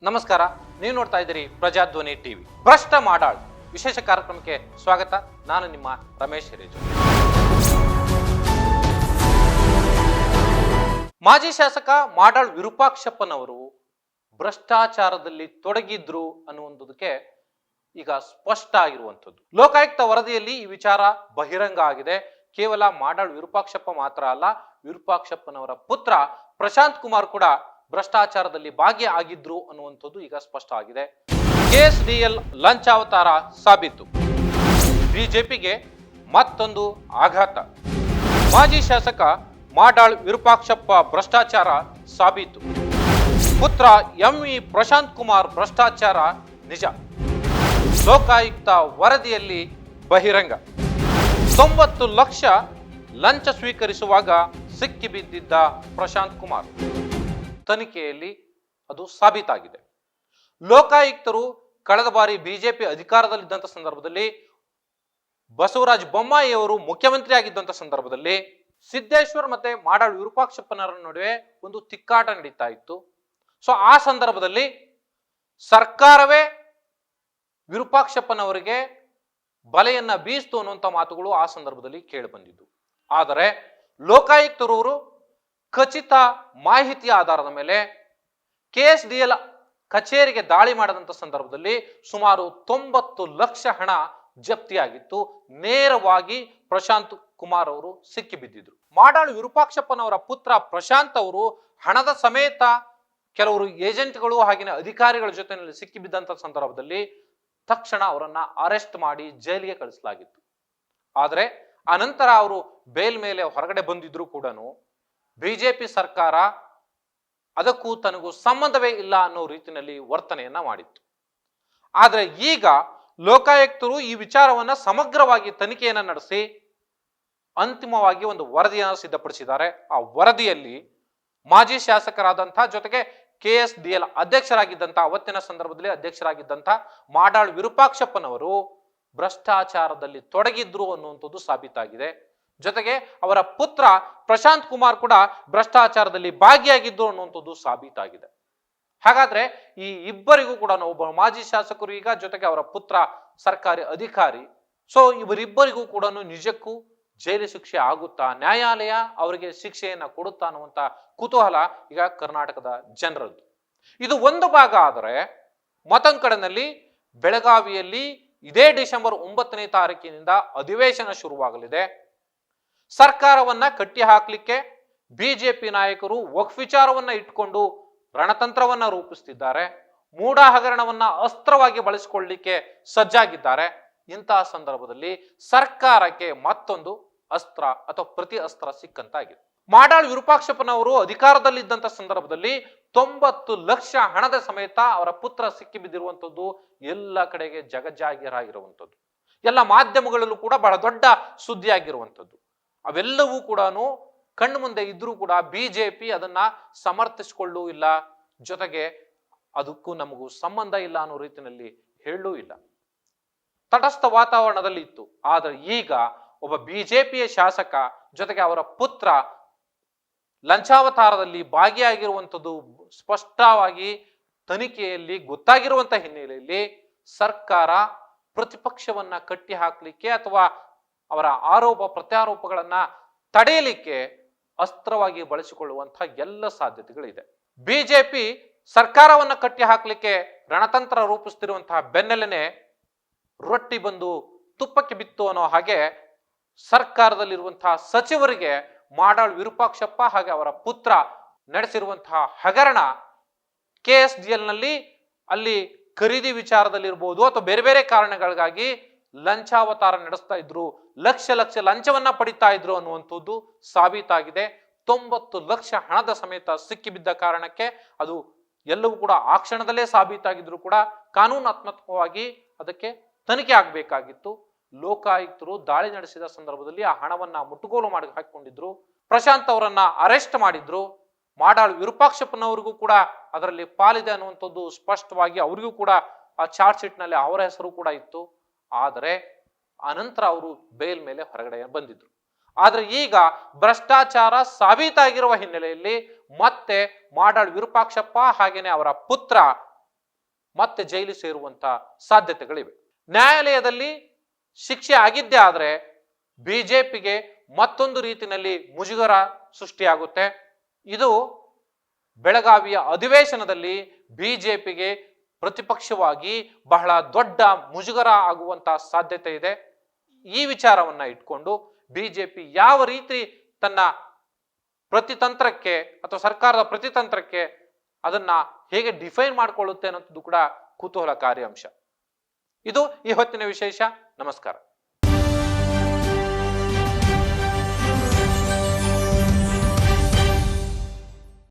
ನಮಸ್ಕಾರ, ನೀವು ನೋಡ್ತಾ ಇದ್ದೀರಿ ಪ್ರಜಾಧ್ವನಿ ಟಿವಿ. ಭ್ರಷ್ಟ ಮಾಡಾಳ್ ವಿಶೇಷ ಕಾರ್ಯಕ್ರಮಕ್ಕೆ ಸ್ವಾಗತ. ನಾನು ನಿಮ್ಮ ರಮೇಶ್ ಹಿರೇಜು. ಮಾಜಿ ಶಾಸಕ ಮಾಡಾಳ್ ವಿರೂಪಾಕ್ಷಪ್ಪನವರು ಭ್ರಷ್ಟಾಚಾರದಲ್ಲಿ ತೊಡಗಿದ್ರು ಅನ್ನುವಂಥದಕ್ಕೆ ಈಗ ಸ್ಪಷ್ಟ ಆಗಿರುವಂಥದ್ದು. ಲೋಕಾಯುಕ್ತ ವರದಿಯಲ್ಲಿ ಈ ವಿಚಾರ ಬಹಿರಂಗ ಆಗಿದೆ. ಕೇವಲ ಮಾಡಾಳ್ ವಿರೂಪಾಕ್ಷಪ್ಪ ಮಾತ್ರ ಅಲ್ಲ, ವಿರೂಪಾಕ್ಷಪ್ಪನವರ ಪುತ್ರ ಪ್ರಶಾಂತ್ ಕುಮಾರ್ ಕೂಡ ಭ್ರಷ್ಟಾಚಾರದಲ್ಲಿ ಭಾಗಿಯಾಗಿದ್ರು ಅನ್ನುವಂಥದ್ದು ಈಗ ಸ್ಪಷ್ಟ ಆಗಿದೆ. KSDL ಲಂಚಾವತಾರ ಸಾಬೀತು, ಬಿಜೆಪಿಗೆ ಮತ್ತೊಂದು ಆಘಾತ. ಮಾಜಿ ಶಾಸಕ ಮಾಡಾಳ್ ವಿರೂಪಾಕ್ಷಪ್ಪ ಭ್ರಷ್ಟಾಚಾರ ಸಾಬೀತು, ಪುತ್ರ MV ಪ್ರಶಾಂತ್ ಕುಮಾರ್ ಭ್ರಷ್ಟಾಚಾರ ನಿಜ. ಲೋಕಾಯುಕ್ತ ವರದಿಯಲ್ಲಿ ಬಹಿರಂಗ. 90 ಲಕ್ಷ ಲಂಚ ಸ್ವೀಕರಿಸುವಾಗ ಸಿಕ್ಕಿಬಿದ್ದಿದ್ದ ಪ್ರಶಾಂತ್ ಕುಮಾರ್ ತನಿಖೆಯಲ್ಲಿ ಅದು ಸಾಬೀತಾಗಿದೆ. ಲೋಕಾಯುಕ್ತರು ಕಳೆದ ಬಾರಿ ಬಿಜೆಪಿ ಅಧಿಕಾರದಲ್ಲಿದ್ದಂಥ ಸಂದರ್ಭದಲ್ಲಿ, ಬಸವರಾಜ ಬೊಮ್ಮಾಯಿ ಅವರು ಮುಖ್ಯಮಂತ್ರಿ ಆಗಿದ್ದಂಥ ಸಂದರ್ಭದಲ್ಲಿ ಸಿದ್ದೇಶ್ವರ್ ಮತ್ತೆ ಮಾಡಾಳ್ ವಿರೂಪಾಕ್ಷಪ್ಪನವರ ನಡುವೆ ಒಂದು ತಿಕ್ಕಾಟ ನಡೀತಾ ಇತ್ತು. ಸೊ ಆ ಸಂದರ್ಭದಲ್ಲಿ ಸರ್ಕಾರವೇ ವಿರೂಪಾಕ್ಷಪ್ಪನವರಿಗೆ ಬಲೆಯನ್ನ ಬೀಸ್ತು ಅನ್ನುವಂಥ ಮಾತುಗಳು ಆ ಸಂದರ್ಭದಲ್ಲಿ ಕೇಳಿ ಬಂದಿದ್ದು. ಆದರೆ ಲೋಕಾಯುಕ್ತರವರು ಖಚಿತ ಮಾಹಿತಿಯ ಆಧಾರದ ಮೇಲೆ KSDL ಕಚೇರಿಗೆ ದಾಳಿ ಮಾಡದಂತ ಸಂದರ್ಭದಲ್ಲಿ ಸುಮಾರು 90 ಲಕ್ಷ ಹಣ ಜಪ್ತಿಯಾಗಿತ್ತು. ನೇರವಾಗಿ ಪ್ರಶಾಂತ್ ಕುಮಾರ್ ಅವರು ಸಿಕ್ಕಿಬಿದ್ದಿದ್ರು. ಮಾಡಾಳ್ ವಿರೂಪಾಕ್ಷಪ್ಪನವರ ಪುತ್ರ ಪ್ರಶಾಂತ್ ಅವರು ಹಣದ ಸಮೇತ ಕೆಲವರು ಏಜೆಂಟ್ಗಳು ಹಾಗೆಯೇ ಅಧಿಕಾರಿಗಳ ಜೊತೆಯಲ್ಲಿ ಸಿಕ್ಕಿಬಿದ್ದಂತ ಸಂದರ್ಭದಲ್ಲಿ ತಕ್ಷಣ ಅವರನ್ನ ಅರೆಸ್ಟ್ ಮಾಡಿ ಜೈಲಿಗೆ ಕಳಿಸಲಾಗಿತ್ತು. ಆದರೆ ಅನಂತರ ಅವರು ಬೇಲ್ ಮೇಲೆ ಹೊರಗಡೆ ಬಂದಿದ್ರು ಕೂಡ ಬಿಜೆಪಿ ಸರ್ಕಾರ ಅದಕ್ಕೂ ತನಗೂ ಸಂಬಂಧವೇ ಇಲ್ಲ ಅನ್ನೋ ರೀತಿಯಲ್ಲಿ ವರ್ತನೆಯನ್ನ ಮಾಡಿತ್ತು. ಆದರೆ ಈಗ ಲೋಕಾಯುಕ್ತರು ಈ ವಿಚಾರವನ್ನ ಸಮಗ್ರವಾಗಿ ತನಿಖೆಯನ್ನ ನಡೆಸಿ ಅಂತಿಮವಾಗಿ ಒಂದು ವರದಿಯನ್ನು ಸಿದ್ಧಪಡಿಸಿದ್ದಾರೆ. ಆ ವರದಿಯಲ್ಲಿ ಮಾಜಿ ಶಾಸಕರಾದಂಥ ಜೊತೆಗೆ KSDL ಅಧ್ಯಕ್ಷರಾಗಿದ್ದಂಥ, ಅವತ್ತಿನ ಸಂದರ್ಭದಲ್ಲಿ ಅಧ್ಯಕ್ಷರಾಗಿದ್ದಂಥ ಮಾಡಾಳ್ ವಿರೂಪಾಕ್ಷಪ್ಪನವರು ಭ್ರಷ್ಟಾಚಾರದಲ್ಲಿ ತೊಡಗಿದ್ರು ಅನ್ನುವಂಥದ್ದು ಸಾಬೀತಾಗಿದೆ. ಜೊತೆಗೆ ಅವರ ಪುತ್ರ ಪ್ರಶಾಂತ್ ಕುಮಾರ್ ಕೂಡ ಭ್ರಷ್ಟಾಚಾರದಲ್ಲಿ ಭಾಗಿಯಾಗಿದ್ದು ಅನ್ನುವಂಥದ್ದು ಸಾಬೀತಾಗಿದೆ. ಹಾಗಾದ್ರೆ ಈ ಇಬ್ಬರಿಗೂ ಕೂಡ, ಒಬ್ಬ ಮಾಜಿ ಶಾಸಕರು ಈಗ, ಜೊತೆಗೆ ಅವರ ಪುತ್ರ ಸರ್ಕಾರಿ ಅಧಿಕಾರಿ, ಸೊ ಇವರಿಬ್ಬರಿಗೂ ಕೂಡ ನಿಜಕ್ಕೂ ಜೈಲು ಶಿಕ್ಷೆ ಆಗುತ್ತಾ, ನ್ಯಾಯಾಲಯ ಅವರಿಗೆ ಶಿಕ್ಷೆಯನ್ನ ಕೊಡುತ್ತಾ ಅನ್ನುವಂತ ಕುತೂಹಲ ಈಗ ಕರ್ನಾಟಕದ ಜನರದ್ದು. ಇದು ಒಂದು ಭಾಗ. ಆದರೆ ಮತ್ತೊಂದು ಕಡೆನಲ್ಲಿ ಬೆಳಗಾವಿಯಲ್ಲಿ ಇದೇ ಡಿಸೆಂಬರ್ 9ನೇ ತಾರೀಕಿನಿಂದ ಅಧಿವೇಶನ ಶುರುವಾಗಲಿದೆ. ಸರ್ಕಾರವನ್ನ ಕಟ್ಟಿ ಹಾಕ್ಲಿಕ್ಕೆ ಬಿಜೆಪಿ ನಾಯಕರು ವಕ್ಫ್ ವಿಚಾರವನ್ನ ಇಟ್ಕೊಂಡು ರಣತಂತ್ರವನ್ನ ರೂಪಿಸ್ತಿದ್ದಾರೆ. ಮೂಢ ಹಗರಣವನ್ನ ಅಸ್ತ್ರವಾಗಿ ಬಳಸಿಕೊಳ್ಳಲಿಕ್ಕೆ ಸಜ್ಜಾಗಿದ್ದಾರೆ. ಇಂತಹ ಸಂದರ್ಭದಲ್ಲಿ ಸರ್ಕಾರಕ್ಕೆ ಮತ್ತೊಂದು ಅಸ್ತ್ರ ಅಥವಾ ಪ್ರತಿ ಅಸ್ತ್ರ ಸಿಕ್ಕಂತಾಗಿದೆ. ಮಾಡಾಳ್ ವಿರೂಪಾಕ್ಷಪ್ಪನವರು ಅಧಿಕಾರದಲ್ಲಿದ್ದಂಥ ಸಂದರ್ಭದಲ್ಲಿ 90 ಲಕ್ಷ ಹಣದ ಸಮೇತ ಅವರ ಪುತ್ರ ಸಿಕ್ಕಿಬಿದ್ದಿರುವಂಥದ್ದು ಎಲ್ಲ ಕಡೆಗೆ ಜಗಜ್ಜಾಗಿರಾಗಿರುವಂಥದ್ದು, ಎಲ್ಲ ಮಾಧ್ಯಮಗಳಲ್ಲೂ ಕೂಡ ಬಹಳ ದೊಡ್ಡ ಸುದ್ದಿ ಆಗಿರುವಂಥದ್ದು. ಅವೆಲ್ಲವೂ ಕೂಡ ಕಣ್ಣು ಮುಂದೆ ಇದ್ರೂ ಕೂಡ ಬಿಜೆಪಿ ಅದನ್ನ ಸಮರ್ಥಿಸಿಕೊಳ್ಳೂ ಇಲ್ಲ, ಜೊತೆಗೆ ಅದಕ್ಕೂ ನಮಗೂ ಸಂಬಂಧ ಇಲ್ಲ ಅನ್ನೋ ರೀತಿಯಲ್ಲಿ ಹೇಳೂ ಇಲ್ಲ. ತಟಸ್ಥ ವಾತಾವರಣದಲ್ಲಿ ಇತ್ತು. ಆದರೆ ಈಗ ಒಬ್ಬ ಬಿಜೆಪಿಯ ಶಾಸಕ ಜೊತೆಗೆ ಅವರ ಪುತ್ರ ಲಂಚಾವತಾರದಲ್ಲಿ ಭಾಗಿಯಾಗಿರುವಂಥದ್ದು ಸ್ಪಷ್ಟವಾಗಿ ತನಿಖೆಯಲ್ಲಿ ಗೊತ್ತಾಗಿರುವಂತಹ ಹಿನ್ನೆಲೆಯಲ್ಲಿ ಸರ್ಕಾರ ಪ್ರತಿಪಕ್ಷವನ್ನ ಕಟ್ಟಿ ಹಾಕಲಿಕ್ಕೆ ಅಥವಾ ಅವರ ಆರೋಪ ಪ್ರತ್ಯಾರೋಪಗಳನ್ನ ತಡೆಯಲಿಕ್ಕೆ ಅಸ್ತ್ರವಾಗಿ ಬಳಸಿಕೊಳ್ಳುವಂತಹ ಎಲ್ಲ ಸಾಧ್ಯತೆಗಳಿದೆ. ಬಿಜೆಪಿ ಸರ್ಕಾರವನ್ನ ಕಟ್ಟಿ ಹಾಕಲಿಕ್ಕೆ ರಣತಂತ್ರ ರೂಪಿಸ್ತಿರುವಂತಹ ಬೆನ್ನಲ್ಲೇನೆ ರೊಟ್ಟಿ ಬಂದು ತುಪ್ಪಕ್ಕೆ ಬಿತ್ತು ಅನ್ನೋ ಹಾಗೆ ಸರ್ಕಾರದಲ್ಲಿರುವಂತಹ ಸಚಿವರಿಗೆ ಮಾಡಾಳ್ ವಿರೂಪಾಕ್ಷಪ್ಪ ಹಾಗೆ ಅವರ ಪುತ್ರ ನಡೆಸಿರುವಂತಹ ಹಗರಣ, KSDL ನಲ್ಲಿ ಅಲ್ಲಿ ಖರೀದಿ ವಿಚಾರದಲ್ಲಿರ್ಬೋದು ಅಥವಾ ಬೇರೆ ಬೇರೆ ಕಾರಣಗಳಿಗಾಗಿ ಲಂಚಾವತಾರ ನಡೆಸ್ತಾ ಇದ್ರು, ಲಕ್ಷ ಲಕ್ಷ ಲಂಚವನ್ನ ಪಡಿತಾ ಇದ್ರು ಅನ್ನುವಂಥದ್ದು ಸಾಬೀತಾಗಿದೆ. 90 ಲಕ್ಷ ಹಣದ ಸಮೇತ ಸಿಕ್ಕಿಬಿದ್ದ ಕಾರಣಕ್ಕೆ ಅದು ಎಲ್ಲವೂ ಕೂಡ ಆ ಕ್ಷಣದಲ್ಲೇ ಸಾಬೀತಾಗಿದ್ರು ಕೂಡ ಕಾನೂನಾತ್ಮಕವಾಗಿ ಅದಕ್ಕೆ ತನಿಖೆ ಆಗಬೇಕಾಗಿತ್ತು. ಲೋಕಾಯುಕ್ತರು ದಾಳಿ ನಡೆಸಿದ ಸಂದರ್ಭದಲ್ಲಿ ಆ ಹಣವನ್ನ ಮುಟ್ಟುಗೋಲು ಮಾಡಿ ಹಾಕಿಕೊಂಡಿದ್ರು. ಪ್ರಶಾಂತ್ ಅವರನ್ನ ಅರೆಸ್ಟ್ ಮಾಡಿದ್ರು. ಮಾಡಾಳ್ ವಿರೂಪಾಕ್ಷಪ್ಪನವರಿಗೂ ಕೂಡ ಅದರಲ್ಲಿ ಪಾಲಿದೆ ಅನ್ನುವಂಥದ್ದು ಸ್ಪಷ್ಟವಾಗಿ ಅವರಿಗೂ ಕೂಡ ಆ ಚಾರ್ಜ್ ಶೀಟ್ ನಲ್ಲಿ ಅವರ ಹೆಸರು ಕೂಡ ಇತ್ತು. ಆದರೆ ಅನಂತರ ಅವರು ಬೇಲ್ ಮೇಲೆ ಹೊರಗಡೆ ಬಂದಿದ್ರು. ಆದ್ರೆ ಈಗ ಭ್ರಷ್ಟಾಚಾರ ಸಾಬೀತಾಗಿರುವ ಹಿನ್ನೆಲೆಯಲ್ಲಿ ಮತ್ತೆ ಮಾಡಾಳ್ ವಿರೂಪಾಕ್ಷಪ್ಪ ಹಾಗೇನೆ ಅವರ ಪುತ್ರ ಮತ್ತೆ ಜೈಲು ಸೇರುವಂತ ಸಾಧ್ಯತೆಗಳಿವೆ. ನ್ಯಾಯಾಲಯದಲ್ಲಿ ಶಿಕ್ಷೆ ಆಗಿದ್ದೇ ಆದ್ರೆ ಬಿಜೆಪಿಗೆ ಮತ್ತೊಂದು ರೀತಿಯಲ್ಲಿ ಮುಜುಗರ ಸೃಷ್ಟಿಯಾಗುತ್ತೆ. ಇದು ಬೆಳಗಾವಿಯ ಅಧಿವೇಶನದಲ್ಲಿ ಬಿಜೆಪಿಗೆ ಪ್ರತಿಪಕ್ಷವಾಗಿ ಬಹಳ ದೊಡ್ಡ ಮುಜುಗರ ಆಗುವಂತಹ ಸಾಧ್ಯತೆ ಇದೆ. ಈ ವಿಚಾರವನ್ನ ಇಟ್ಕೊಂಡು ಬಿಜೆಪಿ ಯಾವ ರೀತಿ ತನ್ನ ಪ್ರತಿತಂತ್ರಕ್ಕೆ ಅಥವಾ ಸರ್ಕಾರದ ಪ್ರತಿತಂತ್ರಕ್ಕೆ ಅದನ್ನ ಹೇಗೆ ಡಿಫೈನ್ ಮಾಡಿಕೊಳ್ಳುತ್ತೆ ಅನ್ನೋದು ಕೂಡ ಕುತೂಹಲಕಾರಿ ಅಂಶ. ಇದು ಈ ಹೊತ್ತಿನ ವಿಶೇಷ. ನಮಸ್ಕಾರ.